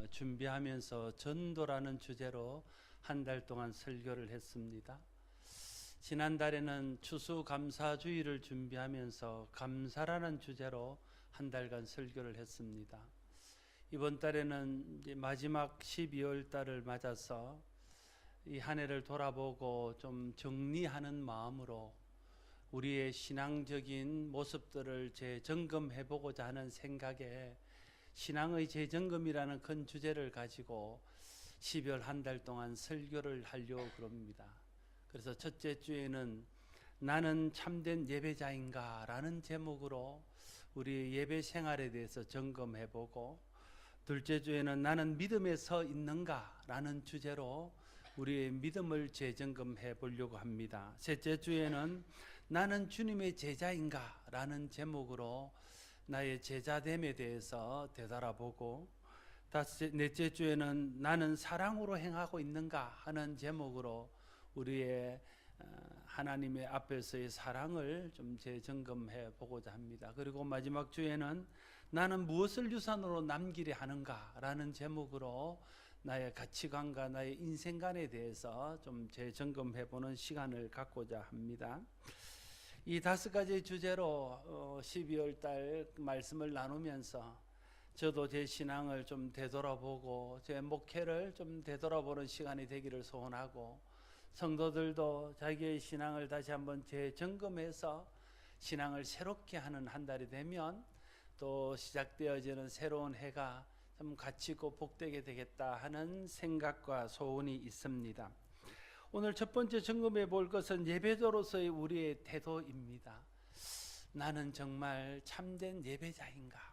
준비하면서 전도라는 주제로 한 달 동안 설교를 했습니다. 지난달에는 추수감사주의를 준비하면서 감사라는 주제로 한 달간 설교를 했습니다. 이번 달에는 이제 마지막 12월 달을 맞아서 이 한 해를 돌아보고 좀 정리하는 마음으로 우리의 신앙적인 모습들을 재점검해 보고자 하는 생각에 신앙의 재점검이라는 큰 주제를 가지고 12월 한 달 동안 설교를 하려고 그럽니다. 그래서 첫째 주에는 나는 참된 예배자인가 라는 제목으로 우리 예배 생활에 대해서 점검해 보고, 둘째 주에는 나는 믿음에 서 있는가 라는 주제로 우리의 믿음을 재점검해 보려고 합니다. 셋째 주에는 나는 주님의 제자인가 라는 제목으로 나의 제자됨에 대해서 되돌아보고, 넷째 주에는 나는 사랑으로 행하고 있는가 하는 제목으로 우리의 하나님의 앞에서의 사랑을 좀 재점검해 보고자 합니다. 그리고 마지막 주에는 나는 무엇을 유산으로 남기려 하는가 라는 제목으로 나의 가치관과 나의 인생관에 대해서 좀 재점검해 보는 시간을 갖고자 합니다. 이 5가지 주제로 12월 달 말씀을 나누면서 저도 제 신앙을 좀 되돌아보고 제 목회를 좀 되돌아보는 시간이 되기를 소원하고, 성도들도 자기의 신앙을 다시 한번 재점검해서 신앙을 새롭게 하는 한 달이 되면 또 시작되어지는 새로운 해가 좀 가치 있고 복되게 되겠다 하는 생각과 소원이 있습니다. 오늘 첫 번째 점검해 볼 것은 예배자로서의 우리의 태도입니다. 나는 정말 참된 예배자인가?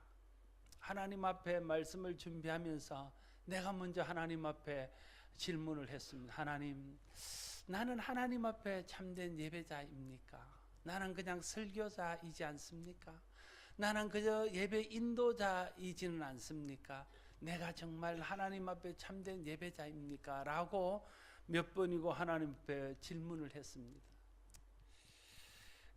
하나님 앞에 말씀을 준비하면서 내가 먼저 하나님 앞에 질문을 했습니다. 하나님, 나는 하나님 앞에 참된 예배자입니까? 나는 그냥 설교자이지 않습니까? 나는 그저 예배 인도자이지는 않습니까? 내가 정말 하나님 앞에 참된 예배자입니까? 라고 몇 번이고 하나님 앞에 질문을 했습니다.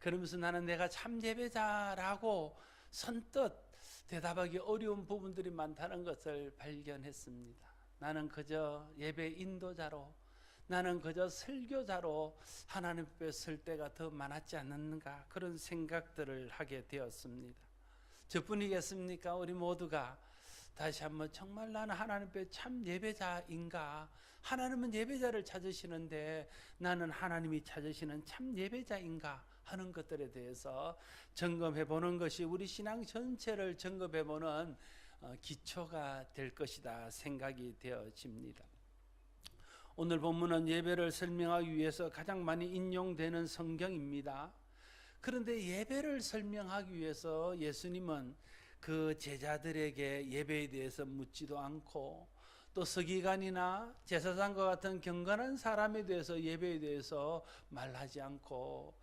그러면서 나는 내가 참 예배자라고 선뜻 대답하기 어려운 부분들이 많다는 것을 발견했습니다. 나는 그저 예배 인도자로, 나는 그저 설교자로 하나님 앞에 설 때가 더 많았지 않았는가, 그런 생각들을 하게 되었습니다. 저뿐이겠습니까? 우리 모두가 다시 한번 정말 나는 하나님 앞에 참 예배자인가? 하나님은 예배자를 찾으시는데 나는 하나님이 찾으시는 참 예배자인가? 하는 것들에 대해서 점검해 보는 것이 우리 신앙 전체를 점검해 보는 기초가 될 것이다 생각이 되어집니다. 오늘 본문은 예배를 설명하기 위해서 가장 많이 인용되는 성경입니다. 그런데 예배를 설명하기 위해서 예수님은 그 제자들에게 예배에 대해서 묻지도 않고, 또 서기관이나 제사장과 같은 경건한 사람에 대해서 예배에 대해서 말하지 않고,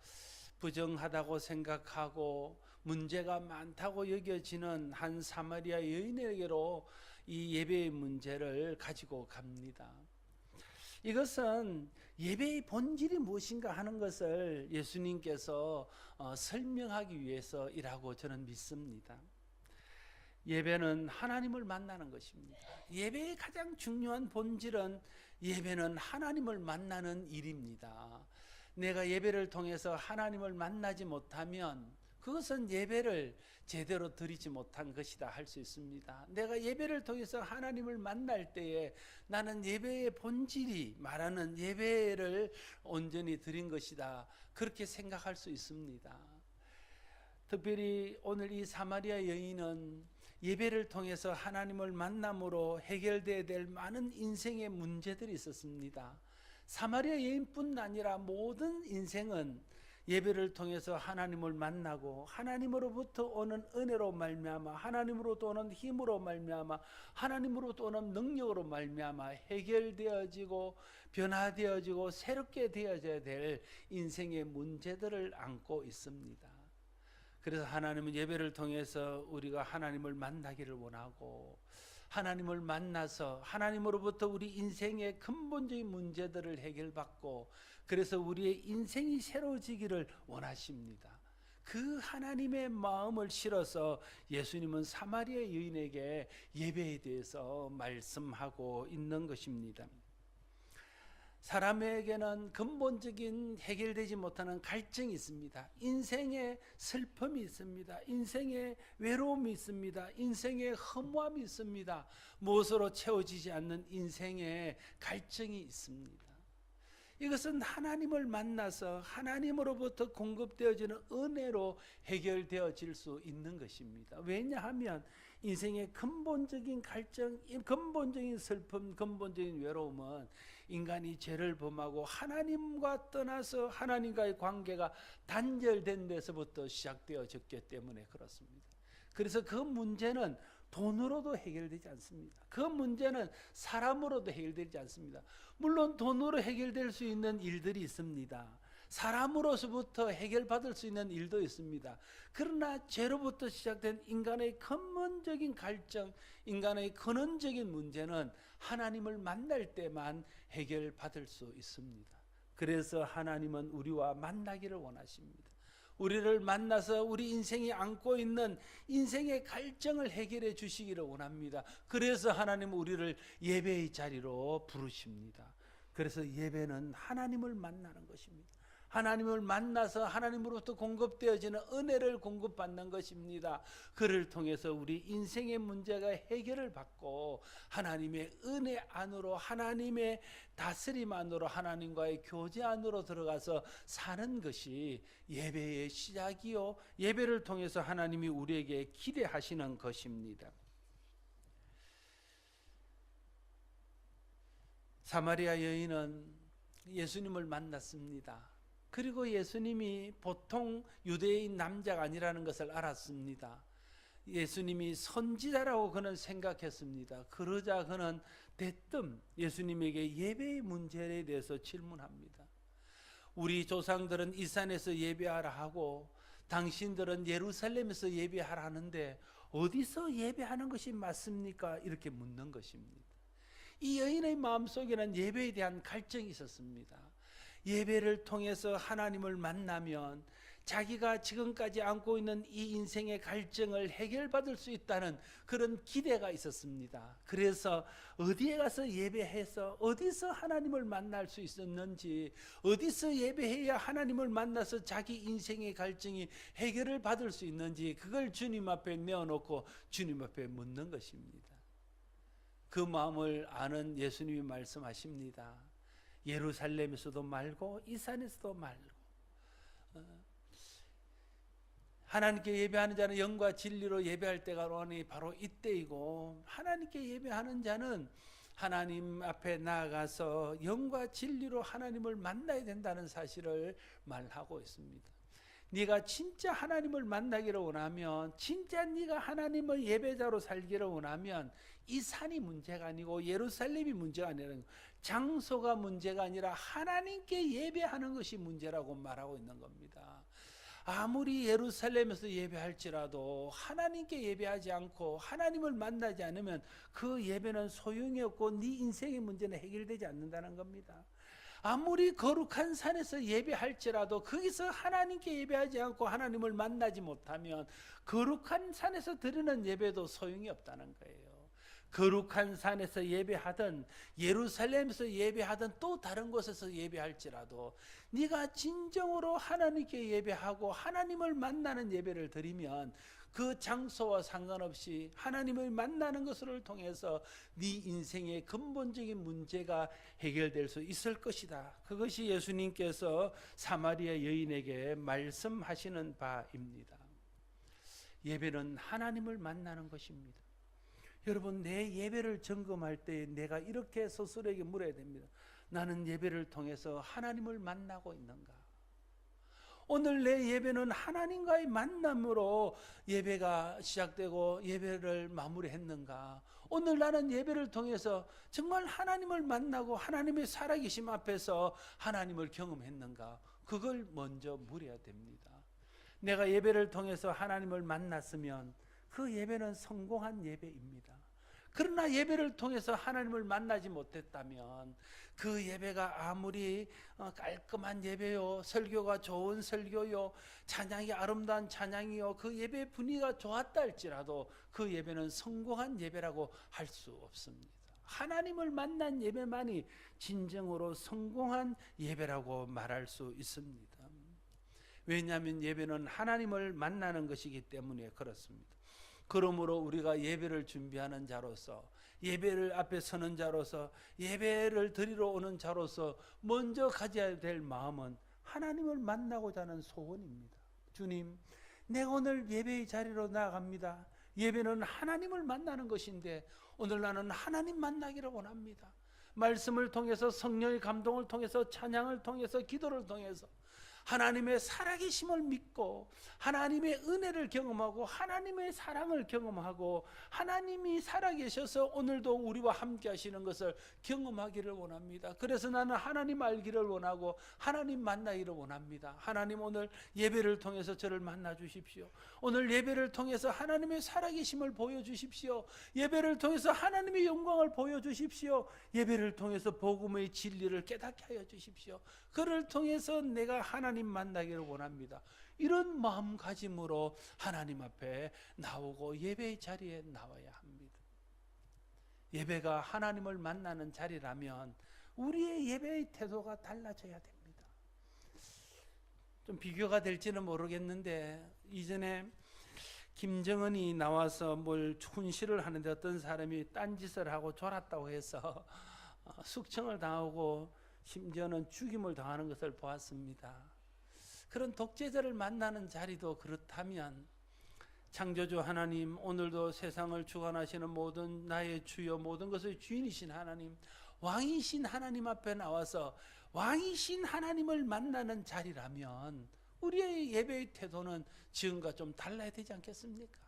부정하다고 생각하고 문제가 많다고 여겨지는 한 사마리아 여인에게로 이 예배의 문제를 가지고 갑니다. 이것은 예배의 본질이 무엇인가 하는 것을 예수님께서 설명하기 위해서이라고 저는 믿습니다. 예배는 하나님을 만나는 것입니다. 예배의 가장 중요한 본질은 예배는 하나님을 만나는 일입니다. 내가 예배를 통해서 하나님을 만나지 못하면 그것은 예배를 제대로 드리지 못한 것이다 할 수 있습니다. 내가 예배를 통해서 하나님을 만날 때에 나는 예배의 본질이 말하는 예배를 온전히 드린 것이다, 그렇게 생각할 수 있습니다. 특별히 오늘 이 사마리아 여인은 예배를 통해서 하나님을 만남으로 해결되어야 될 많은 인생의 문제들이 있었습니다. 사마리아 여인뿐 아니라 모든 인생은 예배를 통해서 하나님을 만나고 하나님으로부터 오는 은혜로 말미암아, 하나님으로부터 오는 힘으로 말미암아, 하나님으로부터 오는 능력으로 말미암아 해결되어지고 변화되어지고 새롭게 되어져야 될 인생의 문제들을 안고 있습니다. 그래서 하나님은 예배를 통해서 우리가 하나님을 만나기를 원하고, 하나님을 만나서 하나님으로부터 우리 인생의 근본적인 문제들을 해결받고, 그래서 우리의 인생이 새로워지기를 원하십니다. 그 하나님의 마음을 실어서 예수님은 사마리아 여인에게 예배에 대해서 말씀하고 있는 것입니다. 사람에게는 근본적인 해결되지 못하는 갈증이 있습니다. 인생의 슬픔이 있습니다. 인생의 외로움이 있습니다. 인생의 허무함이 있습니다. 무엇으로 채워지지 않는 인생의 갈증이 있습니다. 이것은 하나님을 만나서 하나님으로부터 공급되어지는 은혜로 해결되어질 수 있는 것입니다. 왜냐하면 인생의 근본적인 갈증, 근본적인 슬픔, 근본적인 외로움은 인간이 죄를 범하고 하나님과 떠나서 하나님과의 관계가 단절된 데서부터 시작되어졌기 때문에 그렇습니다. 그래서 그 문제는 돈으로도 해결되지 않습니다. 그 문제는 사람으로도 해결되지 않습니다. 물론 돈으로 해결될 수 있는 일들이 있습니다. 사람으로서부터 해결받을 수 있는 일도 있습니다. 그러나 죄로부터 시작된 인간의 근본적인 갈증, 인간의 근원적인 문제는 하나님을 만날 때만 해결받을 수 있습니다. 그래서 하나님은 우리와 만나기를 원하십니다. 우리를 만나서 우리 인생이 안고 있는 인생의 갈증을 해결해 주시기를 원합니다. 그래서 하나님은 우리를 예배의 자리로 부르십니다. 그래서 예배는 하나님을 만나는 것입니다. 하나님을 만나서 하나님으로부터 공급되어지는 은혜를 공급받는 것입니다. 그를 통해서 우리 인생의 문제가 해결을 받고 하나님의 은혜 안으로, 하나님의 다스림 안으로, 하나님과의 교제 안으로 들어가서 사는 것이 예배의 시작이요, 예배를 통해서 하나님이 우리에게 기대하시는 것입니다. 사마리아 여인은 예수님을 만났습니다. 그리고 예수님이 보통 유대인 남자가 아니라는 것을 알았습니다. 예수님이 선지자라고 그는 생각했습니다. 그러자 그는 대뜸 예수님에게 예배의 문제에 대해서 질문합니다. 우리 조상들은 이 산에서 예배하라 하고 당신들은 예루살렘에서 예배하라 하는데 어디서 예배하는 것이 맞습니까? 이렇게 묻는 것입니다. 이 여인의 마음속에는 예배에 대한 갈증이 있었습니다. 예배를 통해서 하나님을 만나면 자기가 지금까지 안고 있는 이 인생의 갈증을 해결받을 수 있다는 그런 기대가 있었습니다. 그래서 어디에 가서 예배해서 어디서 하나님을 만날 수 있었는지, 어디서 예배해야 하나님을 만나서 자기 인생의 갈증이 해결을 받을 수 있는지, 그걸 주님 앞에 내어놓고 주님 앞에 묻는 것입니다. 그 마음을 아는 예수님이 말씀하십니다. 예루살렘에서도 말고 이 산에서도 말고 하나님께 예배하는 자는 영과 진리로 예배할 때가 오니 바로 이때이고, 하나님께 예배하는 자는 하나님 앞에 나아가서 영과 진리로 하나님을 만나야 된다는 사실을 말하고 있습니다. 네가 진짜 하나님을 만나기를 원하면, 진짜 네가 하나님의 예배자로 살기를 원하면 이 산이 문제가 아니고 예루살렘이 문제가 아니라 장소가 문제가 아니라 하나님께 예배하는 것이 문제라고 말하고 있는 겁니다. 아무리 예루살렘에서 예배할지라도 하나님께 예배하지 않고 하나님을 만나지 않으면 그 예배는 소용이 없고 네 인생의 문제는 해결되지 않는다는 겁니다. 아무리 거룩한 산에서 예배할지라도 거기서 하나님께 예배하지 않고 하나님을 만나지 못하면 거룩한 산에서 드리는 예배도 소용이 없다는 거예요. 거룩한 산에서 예배하든 예루살렘에서 예배하든 또 다른 곳에서 예배할지라도 네가 진정으로 하나님께 예배하고 하나님을 만나는 예배를 드리면 그 장소와 상관없이 하나님을 만나는 것을 통해서 네 인생의 근본적인 문제가 해결될 수 있을 것이다. 그것이 예수님께서 사마리아 여인에게 말씀하시는 바입니다. 예배는 하나님을 만나는 것입니다. 여러분, 내 예배를 점검할 때 내가 이렇게 스스로에게 물어야 됩니다. 나는 예배를 통해서 하나님을 만나고 있는가? 오늘 내 예배는 하나님과의 만남으로 예배가 시작되고 예배를 마무리했는가? 오늘 나는 예배를 통해서 정말 하나님을 만나고 하나님의 살아계심 앞에서 하나님을 경험했는가? 그걸 먼저 물어야 됩니다. 내가 예배를 통해서 하나님을 만났으면 그 예배는 성공한 예배입니다. 그러나 예배를 통해서 하나님을 만나지 못했다면 그 예배가 아무리 깔끔한 예배요, 설교가 좋은 설교요, 찬양이 아름다운 찬양이요, 그 예배 분위기가 좋았다 할지라도 그 예배는 성공한 예배라고 할 수 없습니다. 하나님을 만난 예배만이 진정으로 성공한 예배라고 말할 수 있습니다. 왜냐하면 예배는 하나님을 만나는 것이기 때문에 그렇습니다. 그러므로 우리가 예배를 준비하는 자로서, 예배를 앞에 서는 자로서, 예배를 드리러 오는 자로서 먼저 가져야 될 마음은 하나님을 만나고자 하는 소원입니다. 주님, 내가 오늘 예배의 자리로 나아갑니다. 예배는 하나님을 만나는 것인데 오늘 나는 하나님 만나기를 원합니다. 말씀을 통해서, 성령의 감동을 통해서, 찬양을 통해서, 기도를 통해서 하나님의 살아계심을 믿고 하나님의 은혜를 경험하고 하나님의 사랑을 경험하고 하나님이 살아계셔서 오늘도 우리와 함께 하시는 것을 경험하기를 원합니다. 그래서 나는 하나님 알기를 원하고 하나님 만나기를 원합니다. 하나님, 오늘 예배를 통해서 저를 만나 주십시오. 오늘 예배를 통해서 하나님의 살아계심을 보여주십시오. 예배를 통해서 하나님의 영광을 보여주십시오. 예배를 통해서 복음의 진리를 깨닫게 하여 주십시오. 그를 통해서 내가 하나님 만나기를 원합니다. 이런 마음가짐으로 하나님 앞에 나오고 예배의 자리에 나와야 합니다. 예배가 하나님을 만나는 자리라면 우리의 예배의 태도가 달라져야 됩니다. 좀 비교가 될지는 모르겠는데, 이전에 김정은이 나와서 뭘 훈시를 하는데 어떤 사람이 딴짓을 하고 졸았다고 해서 숙청을 당하고 심지어는 죽임을 당하는 것을 보았습니다. 그런 독재자를 만나는 자리도 그렇다면, 창조주 하나님, 오늘도 세상을 주관하시는 모든 나의 주여, 모든 것의 주인이신 하나님, 왕이신 하나님 앞에 나와서 왕이신 하나님을 만나는 자리라면 우리의 예배의 태도는 지금과 좀 달라야 되지 않겠습니까?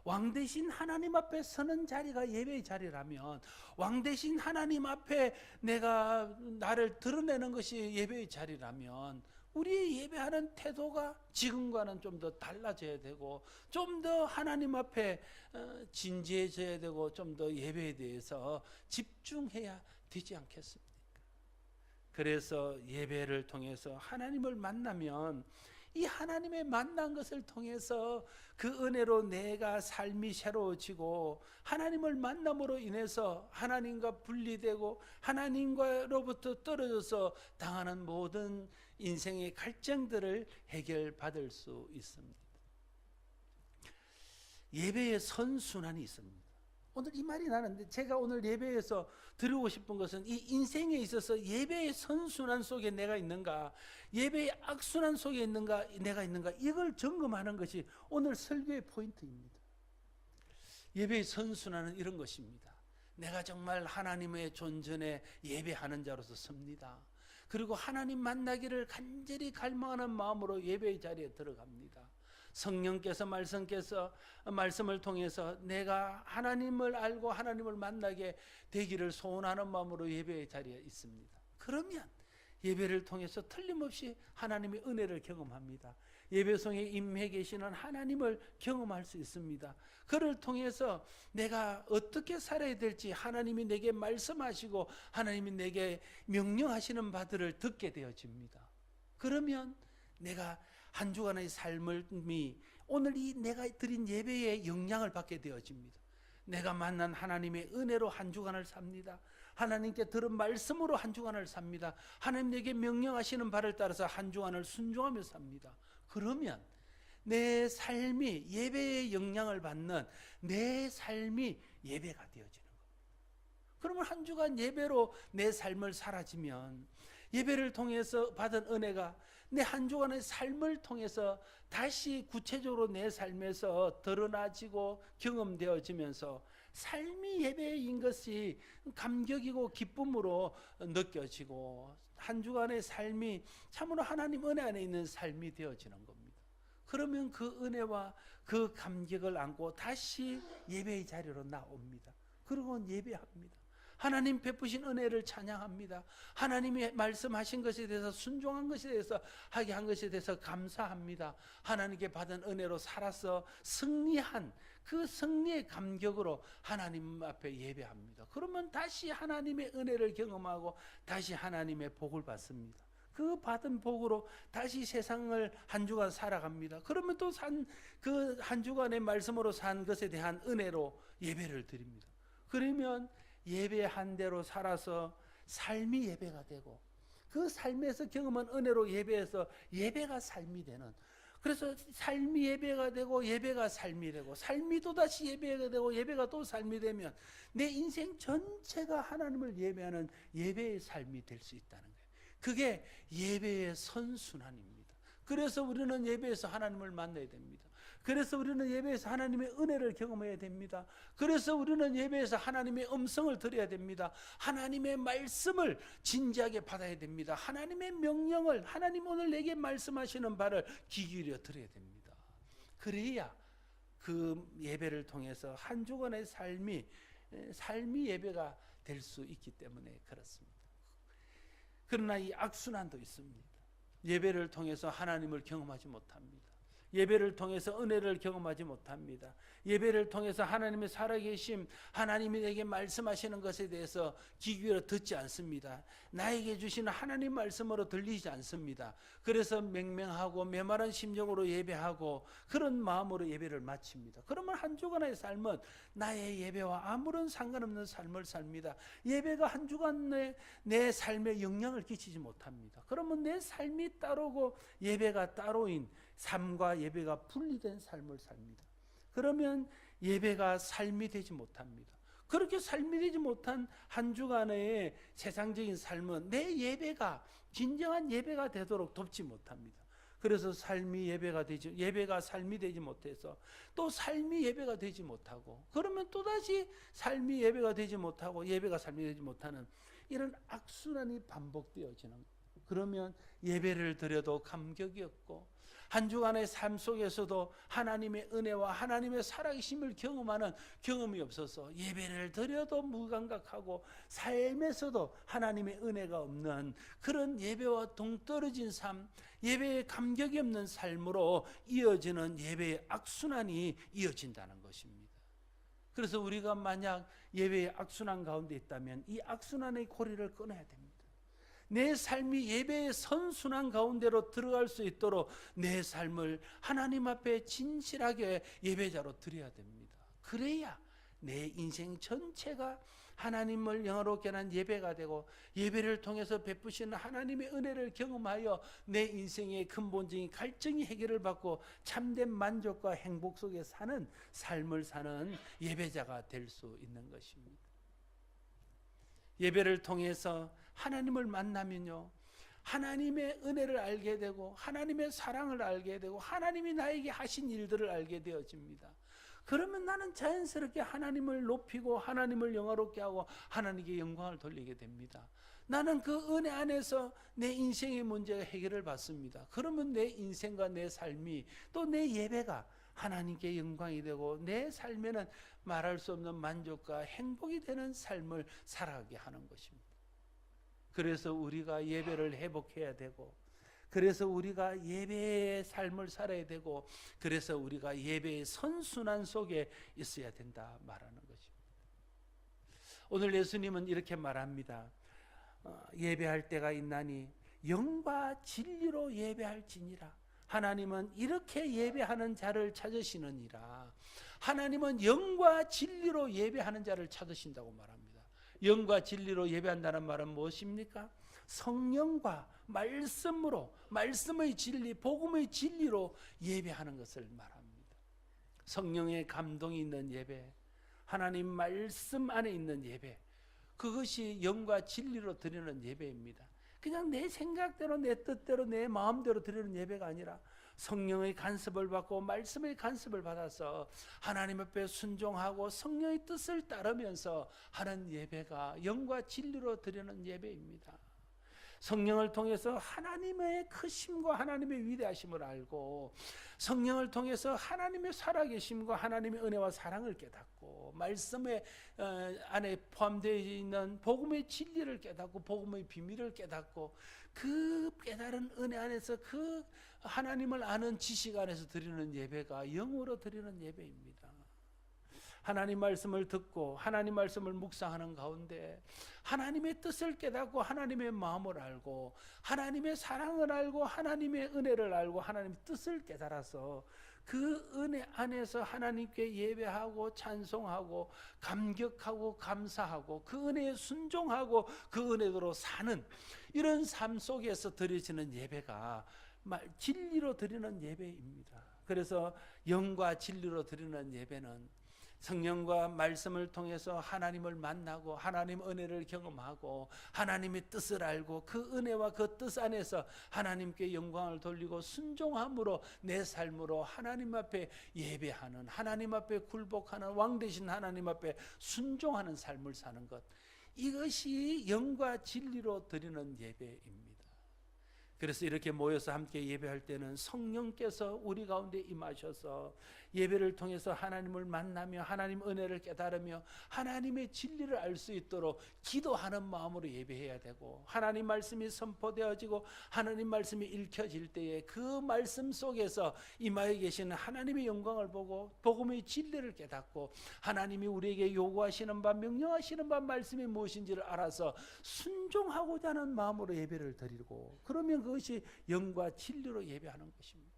왕 대신 하나님 앞에 서는 자리가 예배의 자리라면, 왕 대신 하나님 앞에 내가 나를 드러내는 것이 예배의 자리라면 우리의 예배하는 태도가 지금과는 좀 더 달라져야 되고, 좀 더 하나님 앞에 진지해져야 되고, 좀 더 예배에 대해서 집중해야 되지 않겠습니까? 그래서 예배를 통해서 하나님을 만나면 이 하나님의 만난 것을 통해서 그 은혜로 내가 삶이 새로워지고, 하나님을 만남으로 인해서 하나님과 분리되고 하나님과로부터 떨어져서 당하는 모든 인생의 갈증들을 해결받을 수 있습니다. 예배의 선순환이 있습니다. 오늘 이 말이 나는데, 제가 오늘 예배에서 드리고 싶은 것은 이 인생에 있어서 예배의 선순환 속에 내가 있는가, 예배의 악순환 속에 있는가, 내가 있는가, 이걸 점검하는 것이 오늘 설교의 포인트입니다. 예배의 선순환은 이런 것입니다. 내가 정말 하나님의 존전에 예배하는 자로서 섭니다. 그리고 하나님 만나기를 간절히 갈망하는 마음으로 예배의 자리에 들어갑니다. 성령께서 말씀을 통해서 내가 하나님을 알고 하나님을 만나게 되기를 소원하는 마음으로 예배의 자리에 있습니다. 그러면 예배를 통해서 틀림없이 하나님의 은혜를 경험합니다. 예배송에 임해 계시는 하나님을 경험할 수 있습니다. 그를 통해서 내가 어떻게 살아야 될지 하나님이 내게 말씀하시고 하나님이 내게 명령하시는 바들을 듣게 되어집니다. 그러면 내가 한 주간의 삶이 오늘 이 내가 드린 예배에 영향을 받게 되어집니다. 내가 만난 하나님의 은혜로 한 주간을 삽니다. 하나님께 들은 말씀으로 한 주간을 삽니다. 하나님 내게 명령하시는 바를 따라서 한 주간을 순종하며 삽니다. 그러면 내 삶이 예배의 영향을 받는 내 삶이 예배가 되어지는 겁니다. 그러면 한 주간 예배로 내 삶을 살아지면 예배를 통해서 받은 은혜가 내 한 주간의 삶을 통해서 다시 구체적으로 내 삶에서 드러나지고 경험되어지면서 삶이 예배인 것이 감격이고 기쁨으로 느껴지고 한 주간의 삶이 참으로 하나님 은혜 안에 있는 삶이 되어지는 겁니다. 그러면 그 은혜와 그 감격을 안고 다시 예배의 자리로 나옵니다. 그리고 예배합니다. 하나님 베푸신 은혜를 찬양합니다. 하나님이 말씀하신 것에 대해서 순종한 것에 대해서 하게 한 것에 대해서 감사합니다. 하나님께 받은 은혜로 살아서 승리한 그 승리의 감격으로 하나님 앞에 예배합니다. 그러면 다시 하나님의 은혜를 경험하고 다시 하나님의 복을 받습니다. 그 받은 복으로 다시 세상을 한 주간 살아갑니다. 그러면 또 그 한 주간의 말씀으로 산 것에 대한 은혜로 예배를 드립니다. 그러면 예배한 대로 살아서 삶이 예배가 되고 그 삶에서 경험한 은혜로 예배해서 예배가 삶이 되는, 그래서 삶이 예배가 되고 예배가 삶이 되고 삶이 또다시 예배가 되고 예배가 또 삶이 되면 내 인생 전체가 하나님을 예배하는 예배의 삶이 될 수 있다는 거예요. 그게 예배의 선순환입니다. 그래서 우리는 예배에서 하나님을 만나야 됩니다. 그래서 우리는 예배에서 하나님의 은혜를 경험해야 됩니다. 그래서 우리는 예배에서 하나님의 음성을 들어야 됩니다. 하나님의 말씀을 진지하게 받아야 됩니다. 하나님의 명령을, 하나님 오늘 내게 말씀하시는 바를 귀 기울여 들어야 됩니다. 그래야 그 예배를 통해서 한 주간의 삶이 예배가 될 수 있기 때문에 그렇습니다. 그러나 이 악순환도 있습니다. 예배를 통해서 하나님을 경험하지 못합니다. 예배를 통해서 은혜를 경험하지 못합니다. 예배를 통해서 하나님의 살아계심, 하나님이 내게 말씀하시는 것에 대해서 귀 기울여 듣지 않습니다. 나에게 주시는 하나님 말씀으로 들리지 않습니다. 그래서 맹맹하고 메마른 심정으로 예배하고 그런 마음으로 예배를 마칩니다. 그러면 한 주간의 삶은 나의 예배와 아무런 상관없는 삶을 삽니다. 예배가 한 주간 내 삶에 영향을 끼치지 못합니다. 그러면 내 삶이 따로고 예배가 따로인 삶과 예배가 분리된 삶을 삽니다. 그러면 예배가 삶이 되지 못합니다. 그렇게 삶이 되지 못한 한 주간의 세상적인 삶은 내 예배가 진정한 예배가 되도록 돕지 못합니다. 그래서 예배가 삶이 되지 못해서 또 삶이 예배가 되지 못하고, 그러면 또다시 삶이 예배가 되지 못하고 예배가 삶이 되지 못하는 이런 악순환이 반복되어지는 거예요. 그러면 예배를 드려도 감격이 없고 한 주간의 삶 속에서도 하나님의 은혜와 하나님의 살아계심을 경험하는 경험이 없어서 예배를 드려도 무감각하고 삶에서도 하나님의 은혜가 없는 그런 예배와 동떨어진 삶, 예배에 감격이 없는 삶으로 이어지는 예배의 악순환이 이어진다는 것입니다. 그래서 우리가 만약 예배의 악순환 가운데 있다면 이 악순환의 고리를 끊어야 됩니다. 내 삶이 예배의 선순환 가운데로 들어갈 수 있도록 내 삶을 하나님 앞에 진실하게 예배자로 드려야 됩니다. 그래야 내 인생 전체가 하나님을 영화롭게 하는 예배가 되고 예배를 통해서 베푸시는 하나님의 은혜를 경험하여 내 인생의 근본적인 갈증이 해결을 받고 참된 만족과 행복 속에 사는 삶을 사는 예배자가 될 수 있는 것입니다. 예배를 통해서 하나님을 만나면요, 하나님의 은혜를 알게 되고 하나님의 사랑을 알게 되고 하나님이 나에게 하신 일들을 알게 되어집니다. 그러면 나는 자연스럽게 하나님을 높이고 하나님을 영화롭게 하고 하나님께 영광을 돌리게 됩니다. 나는 그 은혜 안에서 내 인생의 문제가 해결을 받습니다. 그러면 내 인생과 내 삶이 또 내 예배가 하나님께 영광이 되고 내 삶에는 말할 수 없는 만족과 행복이 되는 삶을 살아가게 하는 것입니다. 그래서 우리가 예배를 회복해야 되고, 그래서 우리가 예배의 삶을 살아야 되고, 그래서 우리가 예배의 선순환 속에 있어야 된다 말하는 것입니다. 오늘 예수님은 이렇게 말합니다. 예배할 때가 있나니 영과 진리로 예배할지니라. 하나님은 이렇게 예배하는 자를 찾으시느니라. 하나님은 영과 진리로 예배하는 자를 찾으신다고 말합니다. 영과 진리로 예배한다는 말은 무엇입니까? 성령과 말씀으로, 말씀의 진리, 복음의 진리로 예배하는 것을 말합니다. 성령의 감동이 있는 예배, 하나님 말씀 안에 있는 예배, 그것이 영과 진리로 드리는 예배입니다. 그냥 내 생각대로, 내 뜻대로, 내 마음대로 드리는 예배가 아니라 성령의 간섭을 받고 말씀의 간섭을 받아서 하나님 앞에 순종하고 성령의 뜻을 따르면서 하는 예배가 영과 진리로 드리는 예배입니다. 성령을 통해서 하나님의 크심과 하나님의 위대하심을 알고, 성령을 통해서 하나님의 살아계심과 하나님의 은혜와 사랑을 깨닫고, 말씀의 안에 포함되어 있는 복음의 진리를 깨닫고 복음의 비밀을 깨닫고, 그 깨달은 은혜 안에서 그 하나님을 아는 지식 안에서 드리는 예배가 영으로 드리는 예배입니다. 하나님 말씀을 듣고 하나님 말씀을 묵상하는 가운데 하나님의 뜻을 깨닫고 하나님의 마음을 알고 하나님의 사랑을 알고 하나님의 은혜를 알고 하나님의 뜻을 깨달아서 그 은혜 안에서 하나님께 예배하고 찬송하고 감격하고 감사하고 그 은혜에 순종하고 그 은혜대로 사는 이런 삶 속에서 드려지는 예배가 진리로 드리는 예배입니다. 그래서 영과 진리로 드리는 예배는 성령과 말씀을 통해서 하나님을 만나고 하나님 은혜를 경험하고 하나님의 뜻을 알고 그 은혜와 그 뜻 안에서 하나님께 영광을 돌리고 순종함으로 내 삶으로 하나님 앞에 예배하는, 하나님 앞에 굴복하는, 왕 되신 하나님 앞에 순종하는 삶을 사는 것, 이것이 영과 진리로 드리는 예배입니다. 그래서 이렇게 모여서 함께 예배할 때는 성령께서 우리 가운데 임하셔서 예배를 통해서 하나님을 만나며 하나님 은혜를 깨달으며 하나님의 진리를 알 수 있도록 기도하는 마음으로 예배해야 되고, 하나님 말씀이 선포되어지고 하나님 말씀이 읽혀질 때에 그 말씀 속에서 임하여 계시는 하나님의 영광을 보고 복음의 진리를 깨닫고 하나님이 우리에게 요구하시는 바 명령하시는 바 말씀이 무엇인지를 알아서 순종하고자 하는 마음으로 예배를 드리고, 그러면 그것이 영과 진리로 예배하는 것입니다.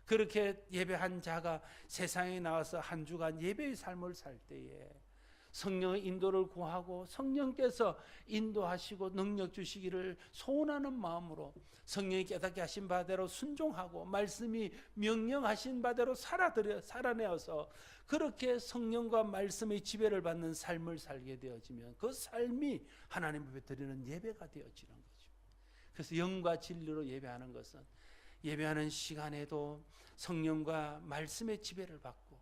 그렇게 예배한 자가 세상에 나와서 한 주간 예배의 삶을 살 때에 성령의 인도를 구하고 성령께서 인도하시고 능력 주시기를 소원하는 마음으로 성령이 깨닫게 하신 바대로 순종하고 말씀이 명령하신 바대로 살아내어서 그렇게 성령과 말씀의 지배를 받는 삶을 살게 되어지면 그 삶이 하나님 앞에 드리는 예배가 되어지는 거죠. 그래서 영과 진리로 예배하는 것은 예배하는 시간에도 성령과 말씀의 지배를 받고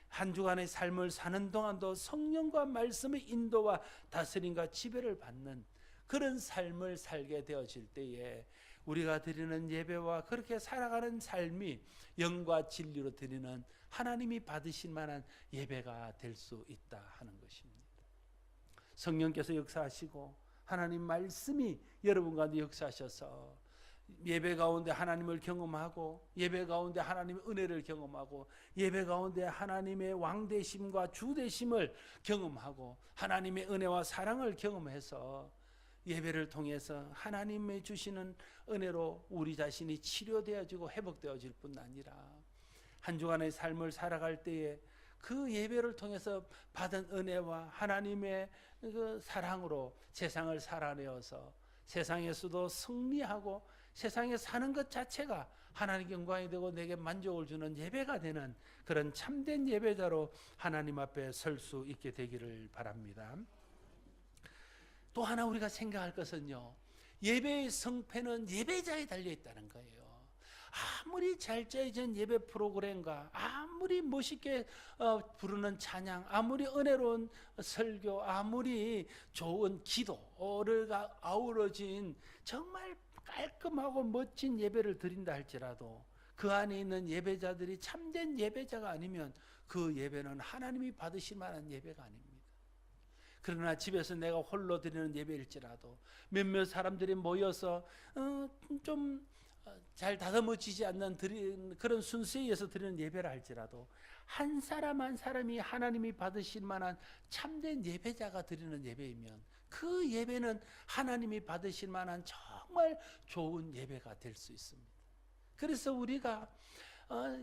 한 주간의 삶을 사는 동안도 성령과 말씀의 인도와 다스림과 지배를 받는 그런 삶을 살게 되어질 때에 우리가 드리는 예배와 그렇게 살아가는 삶이 영과 진리로 드리는 하나님이 받으실 만한 예배가 될 수 있다 하는 것입니다. 성령께서 역사하시고 하나님 말씀이 여러분 가운데 역사하셔서 예배 가운데 하나님을 경험하고 예배 가운데 하나님의 은혜를 경험하고 예배 가운데 하나님의 왕되심과 주되심을 경험하고 하나님의 은혜와 사랑을 경험해서 예배를 통해서 하나님의 주시는 은혜로 우리 자신이 치료되어지고 회복되어질 뿐 아니라 한 주간의 삶을 살아갈 때에 그 예배를 통해서 받은 은혜와 하나님의 그 사랑으로 세상을 살아내어서 세상에서도 승리하고 세상에 사는 것 자체가 하나님께 영광이 되고 내게 만족을 주는 예배가 되는 그런 참된 예배자로 하나님 앞에 설 수 있게 되기를 바랍니다. 또 하나 우리가 생각할 것은요, 예배의 성패는 예배자에 달려 있다는 거예요. 아무리 잘 짜여진 예배 프로그램과 아무리 멋있게 부르는 찬양, 아무리 은혜로운 설교, 아무리 좋은 기도가 아우러진 정말 깔끔하고 멋진 예배를 드린다 할지라도 그 안에 있는 예배자들이 참된 예배자가 아니면 그 예배는 하나님이 받으실 만한 예배가 아닙니다. 그러나 집에서 내가 홀로 드리는 예배일지라도 몇몇 사람들이 모여서 좀 잘 다듬어지지 않는 그런 순서에 의해서 드리는 예배라 할지라도 한 사람 한 사람이 하나님이 받으실 만한 참된 예배자가 드리는 예배이면 그 예배는 하나님이 받으실 만한 정말 좋은 예배가 될 수 있습니다. 그래서 우리가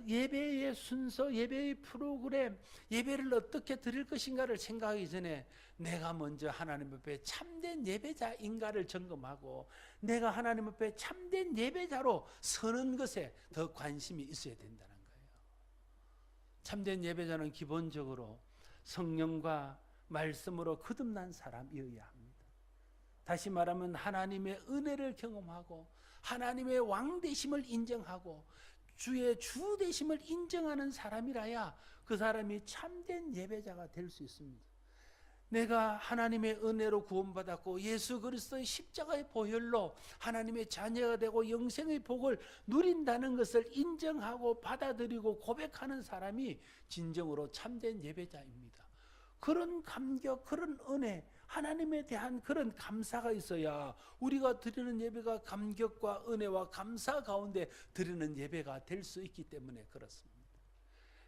예배의 순서, 예배의 프로그램, 예배를 어떻게 드릴 것인가를 생각하기 전에 내가 먼저 하나님 앞에 참된 예배자인가를 점검하고 내가 하나님 앞에 참된 예배자로 서는 것에 더 관심이 있어야 된다는 거예요. 참된 예배자는 기본적으로 성령과 말씀으로 거듭난 사람이어야 합니다. 다시 말하면 하나님의 은혜를 경험하고 하나님의 왕되심을 인정하고 주의 주되심을 인정하는 사람이라야 그 사람이 참된 예배자가 될 수 있습니다. 내가 하나님의 은혜로 구원받았고 예수 그리스도의 십자가의 보혈로 하나님의 자녀가 되고 영생의 복을 누린다는 것을 인정하고 받아들이고 고백하는 사람이 진정으로 참된 예배자입니다. 그런 감격, 그런 은혜, 하나님에 대한 그런 감사가 있어야 우리가 드리는 예배가 감격과 은혜와 감사 가운데 드리는 예배가 될 수 있기 때문에 그렇습니다.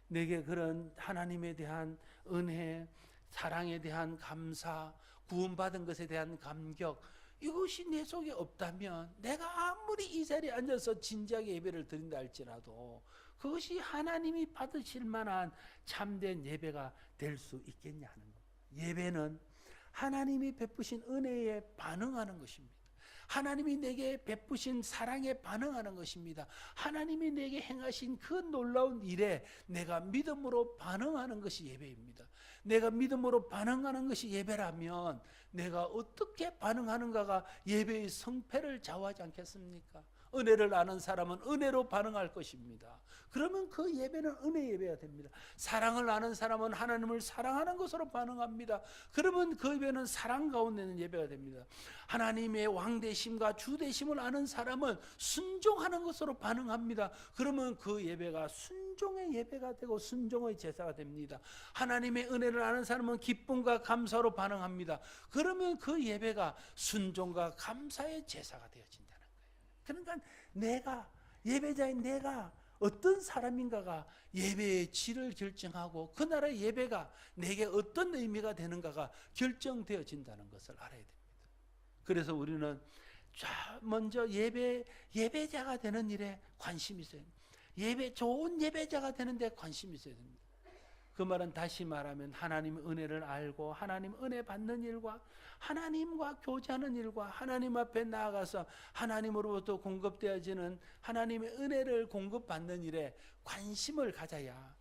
내게 그런 하나님에 대한 은혜, 사랑에 대한 감사, 구원받은 것에 대한 감격, 이것이 내 속에 없다면 내가 아무리 이 자리에 앉아서 진지하게 예배를 드린다 할지라도 그것이 하나님이 받으실 만한 참된 예배가 될 수 있겠냐 하는 것. 예배는 하나님이 베푸신 은혜에 반응하는 것입니다. 하나님이 내게 베푸신 사랑에 반응하는 것입니다. 하나님이 내게 행하신 그 놀라운 일에 내가 믿음으로 반응하는 것이 예배입니다. 내가 믿음으로 반응하는 것이 예배라면 내가 어떻게 반응하는가가 예배의 성패를 좌우하지 않겠습니까? 은혜를 아는 사람은 은혜로 반응할 것입니다. 그러면 그 예배는 은혜 예배가 됩니다. 사랑을 아는 사람은 하나님을 사랑하는 것으로 반응합니다. 그러면 그 예배는 사랑 가운데 있는 예배가 됩니다. 하나님의 왕되심과 주되심을 아는 사람은 순종하는 것으로 반응합니다. 그러면 그 예배가 순종의 예배가 되고 순종의 제사가 됩니다. 하나님의 은혜를 아는 사람은 기쁨과 감사로 반응합니다. 그러면 그 예배가 순종과 감사의 제사가 되어진다는 거예요. 그러니까 내가, 예배자인 내가 어떤 사람인가가 예배의 질을 결정하고 그 나라의 예배가 내게 어떤 의미가 되는가가 결정되어진다는 것을 알아야 됩니다. 그래서 우리는 먼저 예배자가 되는 일에 관심이 있어야 됩니다. 좋은 예배자가 되는데 관심이 있어야 됩니다. 그 말은 다시 말하면 하나님의 은혜를 알고 하나님 은혜 받는 일과 하나님과 교제하는 일과 하나님 앞에 나아가서 하나님으로부터 공급되어지는 하나님의 은혜를 공급받는 일에 관심을 가져야,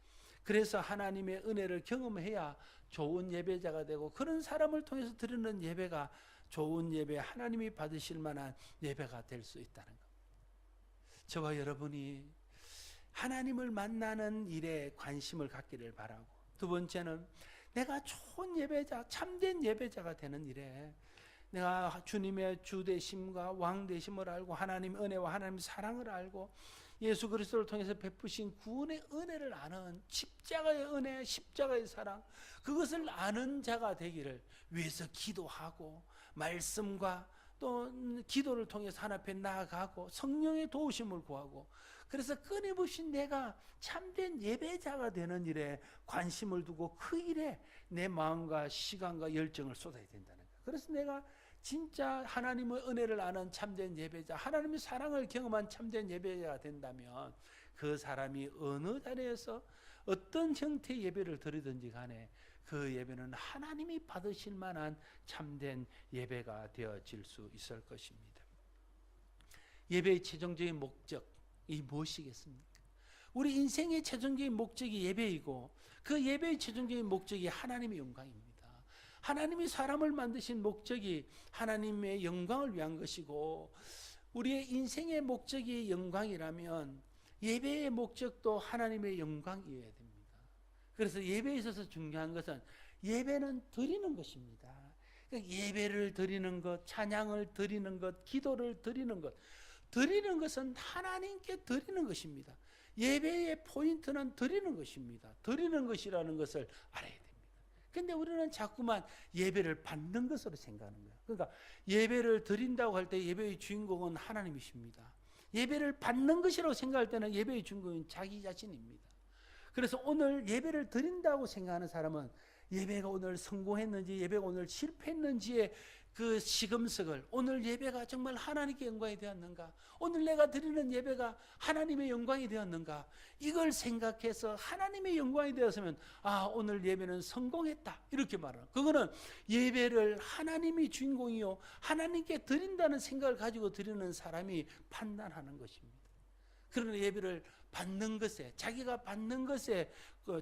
그래서 하나님의 은혜를 경험해야 좋은 예배자가 되고 그런 사람을 통해서 드리는 예배가 좋은 예배, 하나님이 받으실 만한 예배가 될 수 있다는 것. 저와 여러분이 하나님을 만나는 일에 관심을 갖기를 바라고, 두 번째는 내가 좋은 예배자, 참된 예배자가 되는 일에 내가 주님의 주되심과 왕되심을 알고 하나님의 은혜와 하나님의 사랑을 알고 예수 그리스도를 통해서 베푸신 구원의 은혜를 아는 십자가의 은혜, 십자가의 사랑, 그것을 아는 자가 되기를 위해서 기도하고 말씀과 또 기도를 통해서 하나님 앞에 나아가고 성령의 도우심을 구하고, 그래서 끊임없이 내가 참된 예배자가 되는 일에 관심을 두고 그 일에 내 마음과 시간과 열정을 쏟아야 된다는 거예요. 그래서 내가 진짜 하나님의 은혜를 아는 참된 예배자, 하나님의 사랑을 경험한 참된 예배자가 된다면 그 사람이 어느 자리에서 어떤 형태의 예배를 드리든지 간에 그 예배는 하나님이 받으실 만한 참된 예배가 되어질 수 있을 것입니다. 예배의 최종적인 목적이 무엇이겠습니까? 우리 인생의 최종적인 목적이 예배이고 그 예배의 최종적인 목적이 하나님의 영광입니다. 하나님이 사람을 만드신 목적이 하나님의 영광을 위한 것이고, 우리의 인생의 목적이 영광이라면 예배의 목적도 하나님의 영광이어야 됩니다. 그래서 예배에 있어서 중요한 것은 예배는 드리는 것입니다. 그러니까 예배를 드리는 것, 찬양을 드리는 것, 기도를 드리는 것, 드리는 것은 하나님께 드리는 것입니다. 예배의 포인트는 드리는 것입니다. 드리는 것이라는 것을 알아야 됩니다. 근데 우리는 자꾸만 예배를 받는 것으로 생각하는 거예요. 그러니까 예배를 드린다고 할 때 예배의 주인공은 하나님이십니다. 예배를 받는 것이라고 생각할 때는 예배의 주인공은 자기 자신입니다. 그래서 오늘 예배를 드린다고 생각하는 사람은 예배가 오늘 성공했는지 예배가 오늘 실패했는지의 그 시금석을, 오늘 예배가 정말 하나님께 영광이 되었는가, 오늘 내가 드리는 예배가 하나님의 영광이 되었는가, 이걸 생각해서 하나님의 영광이 되었으면 오늘 예배는 성공했다 이렇게 말하는, 그거는 예배를 하나님이 주인공이요 하나님께 드린다는 생각을 가지고 드리는 사람이 판단하는 것입니다. 그러나 예배를 받는 것에, 자기가 받는 것에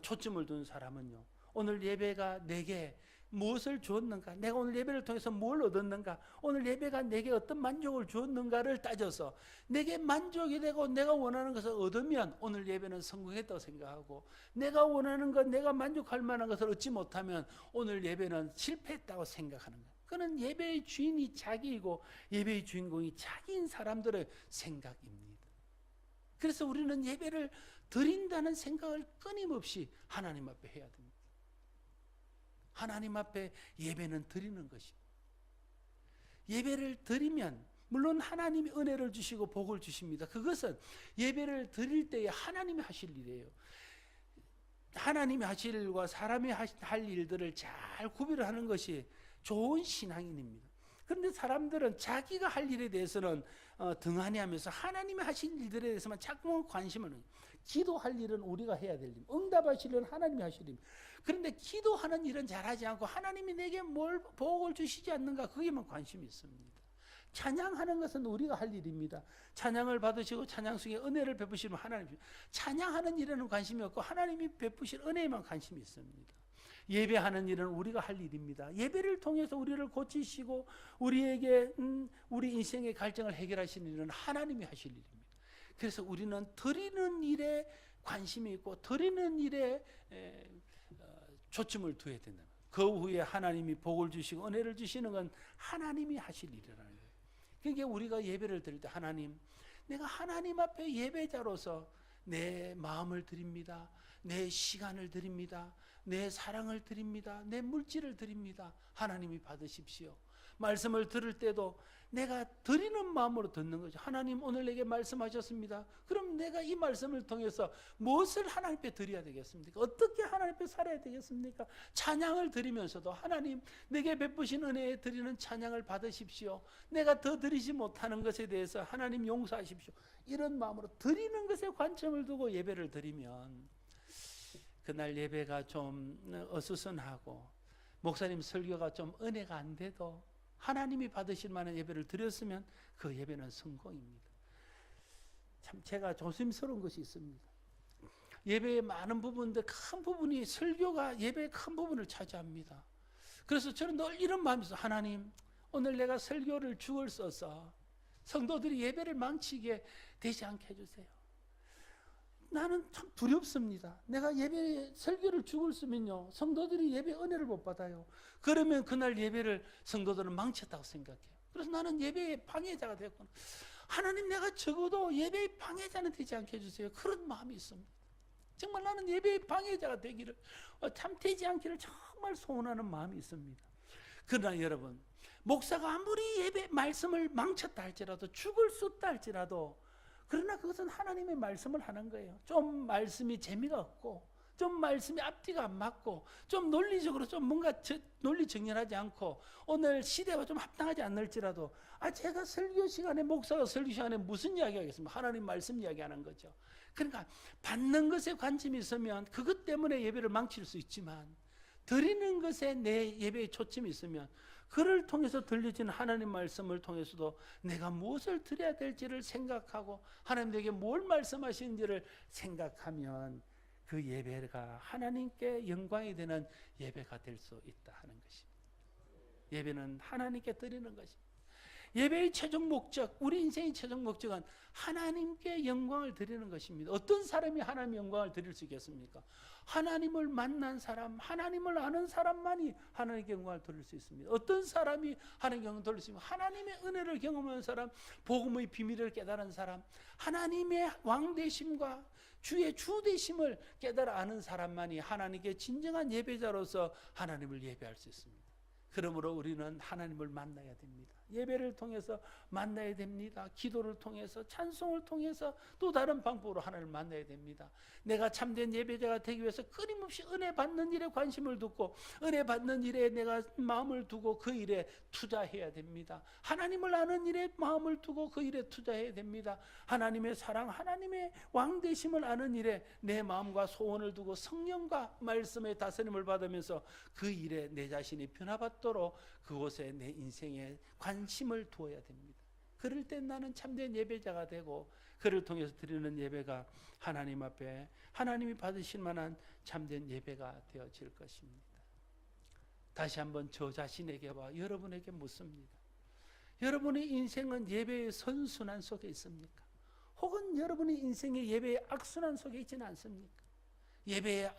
초점을 둔 사람은요, 오늘 예배가 내게 무엇을 주었는가, 내가 오늘 예배를 통해서 뭘 얻었는가, 오늘 예배가 내게 어떤 만족을 주었는가를 따져서 내게 만족이 되고 내가 원하는 것을 얻으면 오늘 예배는 성공했다고 생각하고, 내가 원하는 것, 내가 만족할 만한 것을 얻지 못하면 오늘 예배는 실패했다고 생각하는 거예요. 그는 예배의 주인이 자기이고 예배의 주인공이 자기인 사람들의 생각입니다. 그래서 우리는 예배를 드린다는 생각을 끊임없이 하나님 앞에 해야 됩니다. 하나님 앞에 예배는 드리는 것입니다. 예배를 드리면 물론 하나님이 은혜를 주시고 복을 주십니다. 그것은 예배를 드릴 때에 하나님이 하실 일이에요. 하나님이 하실 일과 사람이 할 일들을 잘 구별을 하는 것이 좋은 신앙인입니다. 그런데 사람들은 자기가 할 일에 대해서는 등한히 하면서 하나님이 하신 일들에 대해서만 자꾸만 관심을 해요. 기도할 일은 우리가 해야 될 일, 응답하실 일은 하나님이 하실 일. 그런데 기도하는 일은 잘하지 않고 하나님이 내게 뭘 복을 주시지 않는가, 거기에만 관심이 있습니다. 찬양하는 것은 우리가 할 일입니다. 찬양을 받으시고 찬양 속에 은혜를 베푸시면 하나님, 찬양하는 일에는 관심이 없고 하나님이 베푸실 은혜에만 관심이 있습니다. 예배하는 일은 우리가 할 일입니다. 예배를 통해서 우리를 고치시고 우리에게 우리 인생의 갈증을 해결하시는 일은 하나님이 하실 일입니다. 그래서 우리는 드리는 일에 관심이 있고 드리는 일에 초점을 두어야 된다. 그 후에 하나님이 복을 주시고 은혜를 주시는 건 하나님이 하실 일이라는 거예요. 그러니까 우리가 예배를 드릴 때 하나님, 내가 하나님 앞에 예배자로서 내 마음을 드립니다. 내 시간을 드립니다. 내 사랑을 드립니다. 내 물질을 드립니다. 하나님이 받으십시오. 말씀을 들을 때도 내가 드리는 마음으로 듣는 거죠. 하나님 오늘 내게 말씀하셨습니다. 그럼 내가 이 말씀을 통해서 무엇을 하나님께 드려야 되겠습니까? 어떻게 하나님께 살아야 되겠습니까? 찬양을 드리면서도 하나님 내게 베푸신 은혜에 드리는 찬양을 받으십시오. 내가 더 드리지 못하는 것에 대해서 하나님 용서하십시오. 이런 마음으로 드리는 것에 관점을 두고 예배를 드리면 그날 예배가 좀 어수선하고 목사님 설교가 좀 은혜가 안 돼도 하나님이 받으실 만한 예배를 드렸으면 그 예배는 성공입니다. 참 제가 조심스러운 것이 있습니다. 예배의 많은 부분들, 큰 부분이 설교가 예배의 큰 부분을 차지합니다. 그래서 저는 늘 이런 마음이 있어요. 하나님, 오늘 내가 설교를 죽을 써서 성도들이 예배를 망치게 되지 않게 해주세요. 나는 참 두렵습니다. 내가 예배 설교를 죽을 쓰면요, 성도들이 예배 은혜를 못 받아요. 그러면 그날 예배를 성도들은 망쳤다고 생각해요. 그래서 나는 예배의 방해자가 되었구나. 하나님, 내가 적어도 예배의 방해자는 되지 않게 해주세요. 그런 마음이 있습니다. 정말 나는 예배의 방해자가 되기를, 참 되지 않기를 정말 소원하는 마음이 있습니다. 그러나 여러분, 목사가 아무리 예배 말씀을 망쳤다 할지라도, 죽을 수 없다 할지라도, 그러나 그것은 하나님의 말씀을 하는 거예요. 좀 말씀이 재미가 없고, 좀 말씀이 앞뒤가 안 맞고, 좀 논리적으로 좀 뭔가 논리 정연하지 않고, 오늘 시대와 좀 합당하지 않을지라도, 제가 설교 시간에, 목사가 설교 시간에 무슨 이야기 하겠습니까? 하나님 말씀 이야기하는 거죠. 그러니까 받는 것에 관심이 있으면 그것 때문에 예배를 망칠 수 있지만, 드리는 것에 내 예배에 초점이 있으면 그를 통해서 들려지는 하나님 말씀을 통해서도 내가 무엇을 드려야 될지를 생각하고 하나님 내게 뭘 말씀하시는지를 생각하면 그 예배가 하나님께 영광이 되는 예배가 될 수 있다 하는 것입니다. 예배는 하나님께 드리는 것입니다. 예배의 최종 목적, 우리 인생의 최종 목적은 하나님께 영광을 드리는 것입니다. 어떤 사람이 하나님의 영광을 드릴 수 있겠습니까? 하나님을 만난 사람, 하나님을 아는 사람만이 하나님께 영광을 드릴 수 있습니다. 어떤 사람이 하나님께 영광을 드릴 수 있습니까? 하나님의 은혜를 경험한 사람, 복음의 비밀을 깨달은 사람, 하나님의 왕되심과 주의 주되심을 깨달아 아는 사람만이 하나님께 진정한 예배자로서 하나님을 예배할 수 있습니다. 그러므로 우리는 하나님을 만나야 됩니다. 예배를 통해서 만나야 됩니다. 기도를 통해서, 찬송을 통해서, 또 다른 방법으로 하나님을 만나야 됩니다. 내가 참된 예배자가 되기 위해서 끊임없이 은혜 받는 일에 관심을 두고, 은혜 받는 일에 내가 마음을 두고 그 일에 투자해야 됩니다. 하나님을 아는 일에 마음을 두고 그 일에 투자해야 됩니다. 하나님의 사랑, 하나님의 왕되심을 아는 일에 내 마음과 소원을 두고 성령과 말씀의 다스림을 받으면서 그 일에 내 자신이 변화받도록 그곳에 내 인생에 관심을 두어야 됩니다. 그럴 때 나는 참된 예배자가 되고, 그를 통해서 드리는 예배가 하나님 앞에 하나님이 받으실 만한 참된 예배가 되어질 것입니다. 다시 한번 저 자신에게와 여러분에게 묻습니다. 여러분의 인생은 예배의 선순환 속에 있습니까? 혹은 여러분의 인생의 예배의 악순환 속에 있지는 않습니까? 예배의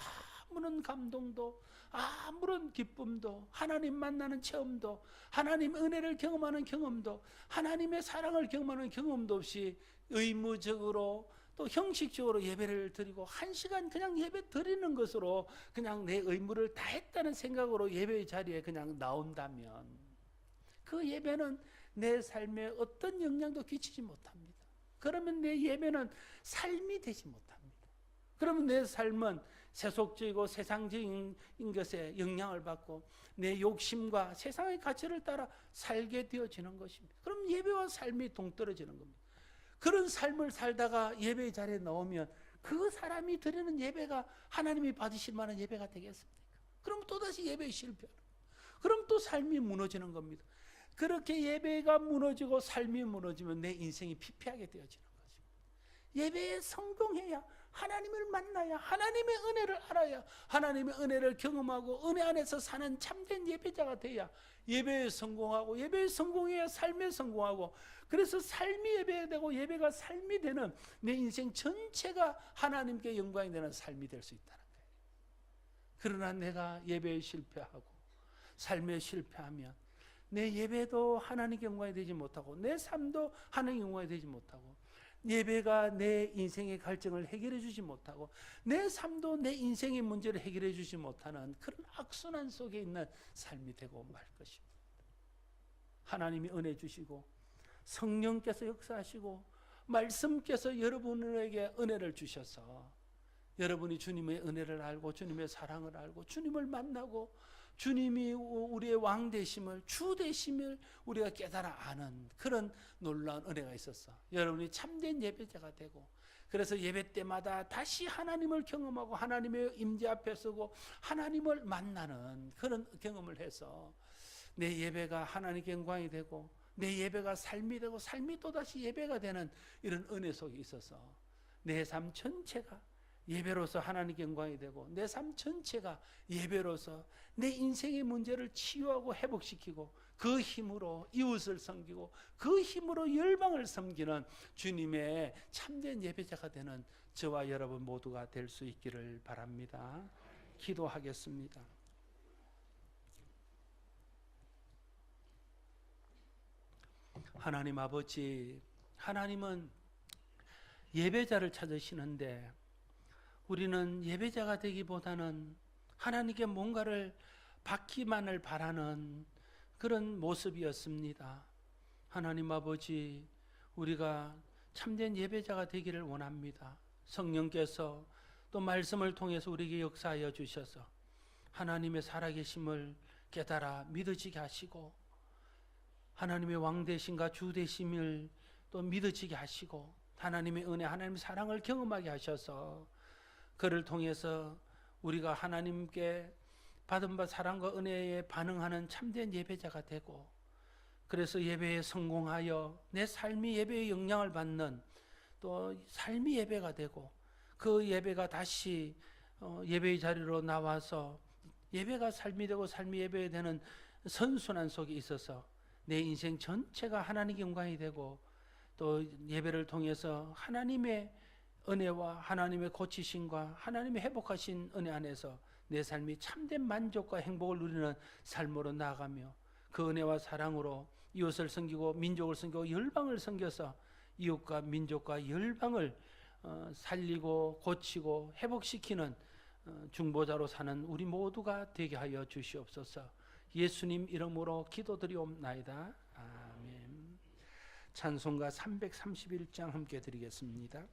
아무런 감동도, 아무런 기쁨도, 하나님 만나는 체험도, 하나님 은혜를 경험하는 경험도, 하나님의 사랑을 경험하는 경험도 없이 의무적으로 또 형식적으로 예배를 드리고 1시간 그냥 예배 드리는 것으로 그냥 내 의무를 다했다는 생각으로 예배의 자리에 그냥 나온다면 그 예배는 내 삶에 어떤 영향도 끼치지 못합니다. 그러면 내 예배는 삶이 되지 못합니다. 그러면 내 삶은 세속적이고 세상적인 것에 영향을 받고 내 욕심과 세상의 가치를 따라 살게 되어지는 것입니다. 그럼 예배와 삶이 동떨어지는 겁니다. 그런 삶을 살다가 예배의 자리에 나오면 그 사람이 드리는 예배가 하나님이 받으실 만한 예배가 되겠습니까? 그럼 또다시 예배에 실패하는, 그럼 또 삶이 무너지는 겁니다. 그렇게 예배가 무너지고 삶이 무너지면 내 인생이 피폐하게 되어지는 거죠. 예배에 성공해야, 하나님을 만나야, 하나님의 은혜를 알아야, 하나님의 은혜를 경험하고 은혜 안에서 사는 참된 예배자가 돼야 예배에 성공하고, 예배에 성공해야 삶에 성공하고, 그래서 삶이 예배가 되고 예배가 삶이 되는 내 인생 전체가 하나님께 영광이 되는 삶이 될 수 있다는 거예요. 그러나 내가 예배에 실패하고 삶에 실패하면 내 예배도 하나님께 영광이 되지 못하고 내 삶도 하나님께 영광이 되지 못하고, 예배가 내 인생의 갈증을 해결해 주지 못하고 내 삶도 내 인생의 문제를 해결해 주지 못하는 그런 악순환 속에 있는 삶이 되고 말 것입니다. 하나님이 은혜 주시고 성령께서 역사하시고 말씀께서 여러분에게 은혜를 주셔서 여러분이 주님의 은혜를 알고 주님의 사랑을 알고 주님을 만나고 주님이 우리의 왕 되심을, 주 되심을 우리가 깨달아 아는 그런 놀라운 은혜가 있었어. 여러분이 참된 예배자가 되고, 그래서 예배 때마다 다시 하나님을 경험하고 하나님의 임재 앞에 서고 하나님을 만나는 그런 경험을 해서 내 예배가 하나님께 영광이 되고 내 예배가 삶이 되고 삶이 또다시 예배가 되는 이런 은혜 속에 있어서 내 삶 전체가 예배로서 하나님께 영광이 되고 내 삶 전체가 예배로서 내 인생의 문제를 치유하고 회복시키고 그 힘으로 이웃을 섬기고 그 힘으로 열방을 섬기는 주님의 참된 예배자가 되는 저와 여러분 모두가 될 수 있기를 바랍니다. 기도하겠습니다. 하나님 아버지, 하나님은 예배자를 찾으시는데 우리는 예배자가 되기보다는 하나님께 뭔가를 받기만을 바라는 그런 모습이었습니다. 하나님 아버지, 우리가 참된 예배자가 되기를 원합니다. 성령께서 또 말씀을 통해서 우리에게 역사하여 주셔서 하나님의 살아계심을 깨달아 믿어지게 하시고 하나님의 왕 되심과 주 되심을 또 믿어지게 하시고 하나님의 은혜, 하나님의 사랑을 경험하게 하셔서 그를 통해서 우리가 하나님께 받은 바 사랑과 은혜에 반응하는 참된 예배자가 되고, 그래서 예배에 성공하여 내 삶이 예배의 영향을 받는 또 삶이 예배가 되고 그 예배가 다시 예배의 자리로 나와서 예배가 삶이 되고 삶이 예배가 되는 선순환 속에 있어서 내 인생 전체가 하나님의 영광이 되고 또 예배를 통해서 하나님의 은혜와 하나님의 고치심과 하나님의 회복하신 은혜 안에서 내 삶이 참된 만족과 행복을 누리는 삶으로 나아가며 그 은혜와 사랑으로 이웃을 섬기고 민족을 섬기고 열방을 섬겨서 이웃과 민족과 열방을 살리고 고치고 회복시키는 중보자로 사는 우리 모두가 되게 하여 주시옵소서. 예수님 이름으로 기도드리옵나이다. 아멘. 찬송가 331장 함께 드리겠습니다.